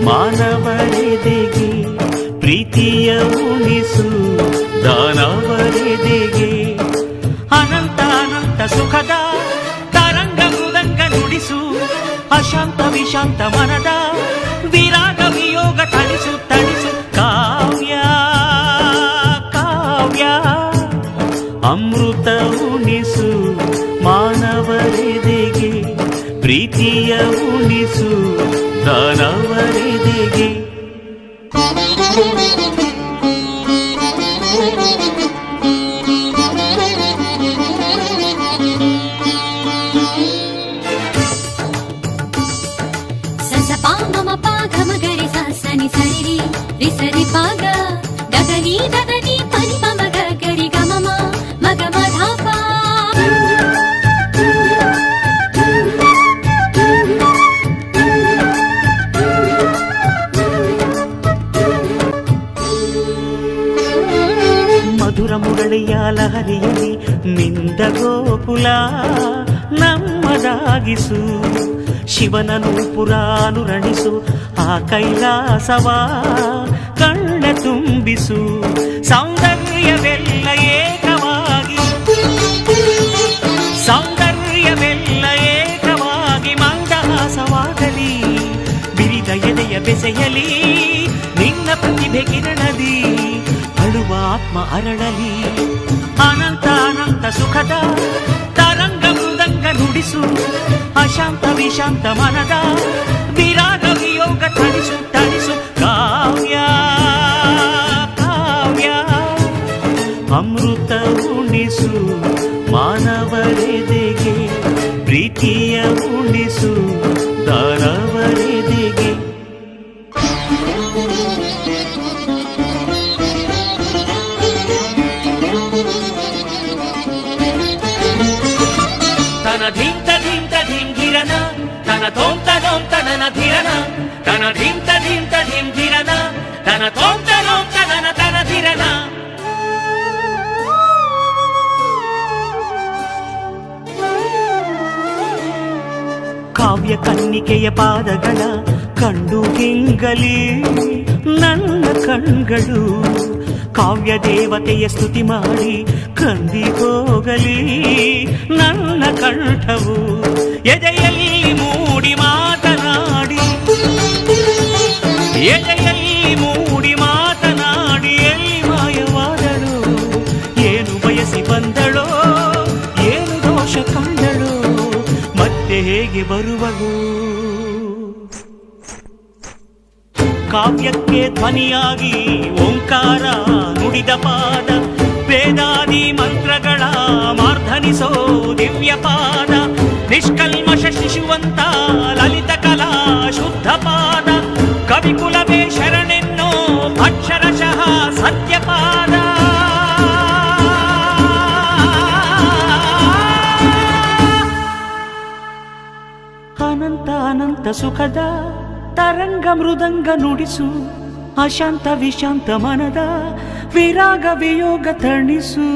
ಮಾನವರೆದೆಗೆ ಪ್ರೀತಿಯ ಉಣಿಸು ದಾನವರೆದೆಗೆ ಅನಂತ ಅನಂತ ಸುಖದ ತರಂಗ ಮೃದಂಗ ನುಡಿಸು ಅಶಾಂತ ವಿಶಾಂತ ಮನದ ವಿರಾಗ ವಿಯೋಗ ತಣಿಸು ತಣಿಸು ಕಾವ್ಯ ಕಾವ್ಯ ಅಮೃತ ಉಣಿಸು ಮಾನವರೆದೆಗೆ ಪ್ರೀತಿಯ ಉಣಿಸು ದಾನವರೆದೆಗೆ ಗಮಗರಿ ಸನಿ ಸರಿ ರಿ ಸರಿ ಪಾಗ ಗಗನಿ ಗಗನಿ ಪನಿ ಮಮ ಗರಿ ಗಮಮ ಮಗ ಮಧಾಪ ಮಧುರ ಮುರಳಿಯ ಲಹರಿಯಲ್ಲಿ ಮಿಂದ ಗೋಕುಲ ನಮ್ಮದಾಗಿಸು ಶಿವನನು ಪುರಾನುರಣಿಸು ಆ ಕೈಲಾಸವ ಕಣ್ಣ ತುಂಬಿಸು ಸೌಂದರ್ಯವೆಲ್ಲ ಏಕವಾಗಿ ಸೌಂದರ್ಯವೆಲ್ಲ ಏಕವಾಗಿ ಮಂದಹಾಸವಾಗಲಿ ಬಿರಿದ ಎದೆಯ ಬೆಸೆಯಲಿ ನಿನ್ನ ಪ್ರತಿಭೆ ಕಿರಣದಿ ಅಳುವ ಆತ್ಮ ಅರಳಲಿ ಅನಂತ ಅನಂತ ಸುಖದ ತರಂಗ ಮೃದಂಗ ನುಡಿಸು ಅಶಾಂತ ವಿಶಾಂತ ಮನದ ವಿರಾಗ ವಿಯೋಗ ತಣಿಸು ತಣಿಸು ಕಾವ್ಯ ಕಾವ್ಯ ಅಮೃತ ಉಣಿಸು ಮಾನವರೆದೆಗೆ ಪ್ರೀತಿಯ ಉಣಿಸು ದಾನವರೆದೆಗೆ ತನ ಧೀಂತ ಧೀಂತ ಧೀಂಗಿರನ ತನ ತೋಂತ ನೋಂತ ನನ ಧಿರನ ತನ ಧೀಂತ ಧೀಂತ ಧೀಂಗಿರನ ತನ ತೋಂತ ನೋಂತ ನನ ತನ ಧಿರನ ಕಾವ್ಯ ಕನ್ನಿಕೆಯ ಪಾದಗಳ ಕಂಡು ಗಿಂಗಲಿ ನನ್ನ ಕಣ್ಗಳು ಕಾವ್ಯ ದೇವತೆಯ ಸ್ತುತಿ ಮಾಡಿ ಕಂದಿ ಹೋಗಲಿ ನನ್ನ ಕಂಠವು ಎದೆಯಲ್ಲಿ ಮೂಡಿ ಮಾತನಾಡಿ ಎದೆಯಲ್ಲಿ ಮೂಡಿ ಮಾತನಾಡಿ ಎಲ್ಲಿ ಮಾಯವಾದಳು ಏನು ಬಯಸಿ ಬಂದಳೋ ಏನು ದೋಷ ಕಂಡಳೋ ಮತ್ತೆ ಹೇಗೆ ಬರುವಳು ಕಾವ್ಯಕ್ಕೆ ಧ್ವನಿಯಾಗಿ ಓಂಕಾರ ನುಡಿದ ಪಾದ ವೇದಾದಿ ಮಂತ್ರಗಳ ಮಾರ್ಧನಿಸೋ ದಿವ್ಯ ಪಾದ ನಿಷ್ಕಲ್ಮಶ ಶಿಶುವಂತ ಲಲಿತ ಕಲಾ ಶುದ್ಧ ಪಾದ ಕವಿಕುಲವೇ ಶರಣೆನ್ನೋ ಅಕ್ಷರಶಃ ಸತ್ಯಪಾದ ಅನಂತ ಅನಂತ ಸುಖದ ತರಂಗ ಮೃದಂಗ ನುಡಿಸು ಅಶಾಂತ ವಿಶಾಂತ ಮನದ ವಿರಾಗ ವಿಯೋಗ ತಣಿಸು